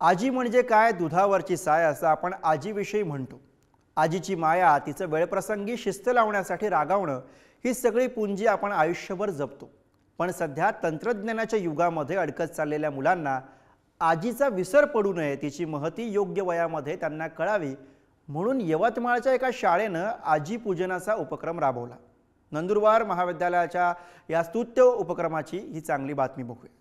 आजी म्हणजे काय, दुधावरची साय असं आपण आजीविषयी म्हणतो. आजीची माया, तिचं वेळप्रसंगी शिस्त लावण्यासाठी रागावणं, ही सगळी पुंजी आपण आयुष्यभर जपतो. पण सध्या तंत्रज्ञानाच्या युगामध्ये अडकत चाललेल्या मुलांना आजीचा विसर पडू नये, तिची महती योग्य वयामध्ये त्यांना कळावी म्हणून यवतमाळच्या एका शाळेनं आजी पूजनाचा उपक्रम राबवला. नंदुरबार महाविद्यालयाच्या या स्तुत्य उपक्रमाची ही चांगली बातमी बघूया.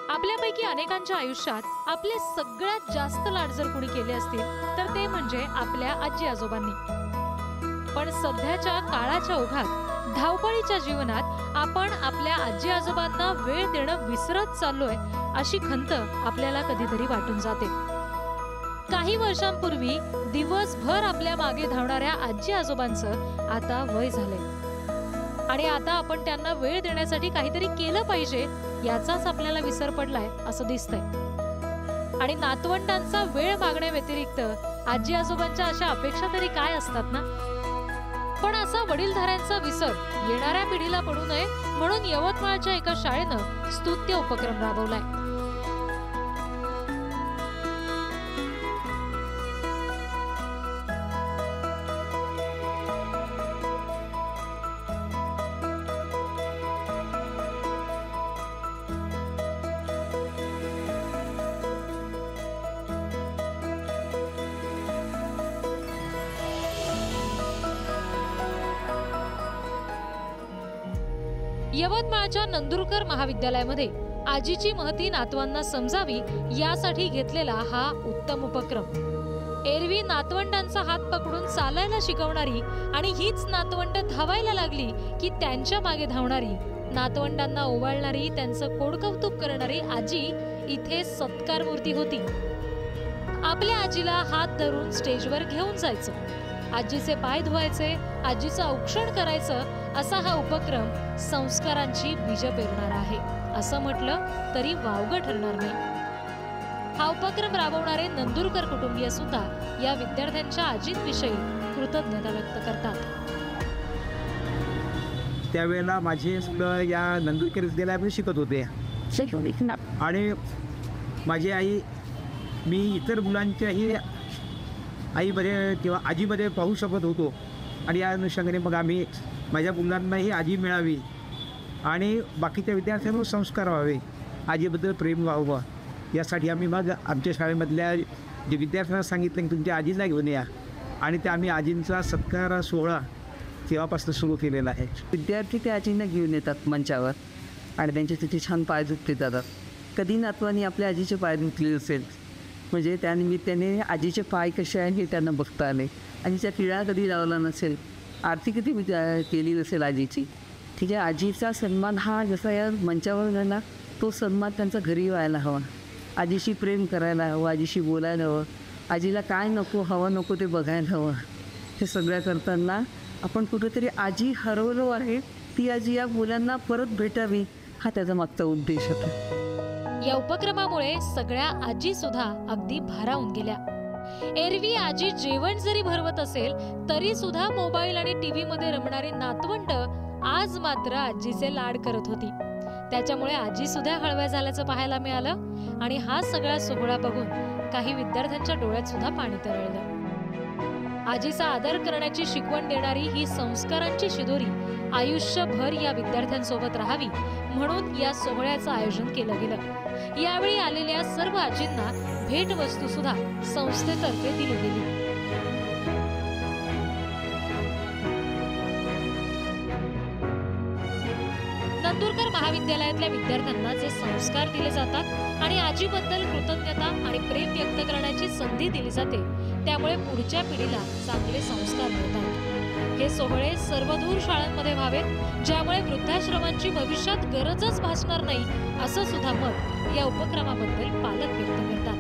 आपल्यापैकी अनेकांच्या आयुष्यात आपले सगळ्यात जास्त लाड जर कुणी केले असतील तर ते म्हणजे आपल्या आजी आजोबांनी. पण सध्याच्या काळाच्या ओघात, धावपळीच्या जीवनात आपण आपल्या आजी आजोबांना वेळ देणं विसरत चाललोय अशी खंत आपल्याला कधीतरी वाटून जाते. काही वर्षांपूर्वी दिवसभर आपल्या मागे धावणाऱ्या आजी आजोबांचं आता वय झालंय आणि आता आपण त्यांना वेळ देण्यासाठी काहीतरी केलं पाहिजे याचाच आपल्याला विसर पडलाय असं दिसतंय. आणि नातवंडांचा वेळ मागण्याव्यतिरिक्त आजी आजोबांच्या अशा अपेक्षा तरी काय असतात ना. पण असा वडीलधाऱ्यांचा विसर येणाऱ्या पिढीला पडू नये म्हणून यवतमाळच्या एका शाळेनं स्तुत्य उपक्रम राबवलाय. यवतमाळच्या नंदुरकर महाविद्यालयामध्ये आजीची महती नातवांना समजावी यासाठी घेतलेला हा उत्तम उपक्रम. एरवी नातवंडांचा हात पकडून चालायला शिकवणारी आणि हीच नातवंड धावायला लागली की त्यांच्या मागे धावणारी, नातवंडांना ओवाळणारी, त्यांचं कोडकौतुक करणारी आजी इथे सत्कार मूर्ती होती. आपल्या आजीला हात धरून स्टेजवर घेऊन जायचं, आजीचे पाय धुवायचे, आजीचं औक्षण करायचं, असा हा उपक्रम संस्कारांची बीज पेरणार आहे असं म्हटलं तरी वावगं ठरणार नाही. हा उपक्रम राबवणारे नंदुरकर कुटुंबीय सुद्धा या विद्यार्थ्यांच्या आजींविषयी कृतज्ञता व्यक्त करतात. त्यावेळेला माझे या नंदुरकर विद्यालयामध्ये शिकत होते आणि माझी आई, मी इतर मुलांच्याही आईमध्ये किंवा आजीमध्ये पाहू शकत होतो आणि या अनुषंगाने मग आम्ही माझ्या मुलांनाही आजी मिळावी आणि बाकीच्या विद्यार्थ्यांवर संस्कार व्हावे, आजीबद्दल प्रेम व्हावं, यासाठी आम्ही मग आमच्या शाळेमधल्या जे विद्यार्थ्यांना सांगितलं की तुमच्या आजीला घेऊन या आणि ते आम्ही आजींचा सत्कार सोहळा तेव्हापासून सुरू केलेला आहे. विद्यार्थी त्या आजींना घेऊन येतात मंचावर आणि त्यांच्या तिथे छान पाय धुतले जातात. कधी नातवांनी आपल्या आजीचे पाय धुतले असेल म्हणजे त्यानिमित्ताने आजीचे पाय कसे आहे हे त्यांना बघता आले. आजीचा टिळा कधी लावला नसेल, आरती कधी केली नसेल आजीची, ठीक आहे. आजीचा सन्मान हा जसा या मंचावर झाला तो सन्मान त्यांचा घरी व्हायला हवा. आजीशी प्रेम करायला हवं, आजीशी बोलायला हवं, आजीला काय नको हवं नको ते बघायला हवं. हे सगळ्या करताना आपण कुठेतरी आजी हरवलो आहे, ती आजी या मुलांना परत भेटावी हा त्याचा मागचा उद्देश होता. या उपक्रमामुळे सगळ्या आजी सुद्धा अगदी भारावून गेल्या. एरवी आजी जेवण जरी भरवत असेल तरी सुद्धा मोबाईल आणि टीव्ही मध्ये रमणारी नातवंड आज मात्र आजीचे लाड करत होती. त्याच्यामुळे आजी सुद्धा हळव्या झाल्याचं पाहायला मिळालं आणि हा सगळा सोहळा बघून काही विद्यार्थ्यांच्या डोळ्यात सुद्धा पाणी तरळलं. आजीचा आदर करण्याची शिकवण देणारी ही संस्कारांची शिदोरी आयुष्यभर या विद्यार्थ्यांसोबत राहावी म्हणून या सोहळ्याचं आयोजन केलं गेलं. यावेळी आलेल्या सर्व आजींना भेटवस्तू सुद्धा संस्थेतर्फे दिली गेली. नंदुरकर महाविद्यालयातल्या विद्यार्थ्यांना जे संस्कार दिले जातात आणि आजीबद्दल कृतज्ञता आणि प्रेम व्यक्त करण्याची संधी दिली जाते त्यामुळे पुढच्या पिढीला चांगले संस्कार मिळतात. हे सोहळे सर्वदूर शाळांमध्ये व्हावेत ज्यामुळे वृद्धाश्रमांची भविष्यात गरजच भासणार नाही असं सुद्धा मत या उपक्रमाबद्दल पालक व्यक्त करतात.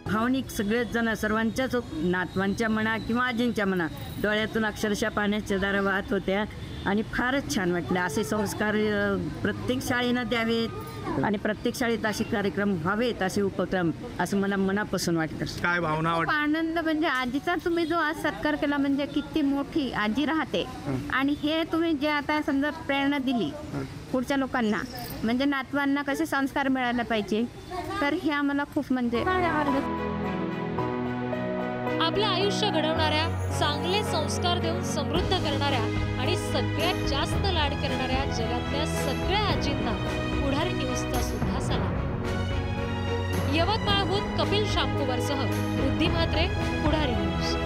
भावनिक सगळेच जण सर्वांच्याच नातवांच्या म्हणा किंवा आजींच्या म्हणा डोळ्यातून अक्षरशः पाण्याच्या धारा वाहत होत्या आणि फारच छान वाटलं. असे संस्कार प्रत्येक शाळेनं द्यावेत आणि प्रत्येक शाळेत असे कार्यक्रम व्हावेत, असे उपक्रम, असं मला मनापासून वाटतं. काय भावना खूप आनंद, म्हणजे आजीचा तुम्ही जो आज सत्कार केला म्हणजे किती मोठी आजी राहते. आणि हे तुम्ही जे आता समजा प्रेरणा दिली पुढच्या लोकांना, म्हणजे नातवांना कसे संस्कार मिळायला पाहिजे, तर हे आम्हाला खूप म्हणजे आपलं आयुष्य घडवणाऱ्या, चांगले संस्कार देऊन समृद्ध करणाऱ्या आणि सगळ्यात जास्त लाड करणाऱ्या जगातल्या सगळ्या आजींना पुढारी न्यूजचा सुद्धा सलाम. यवतमाळहून कपिल शामकुवरसह वृद्धी म्हात्रे, पुढारी न्यूज.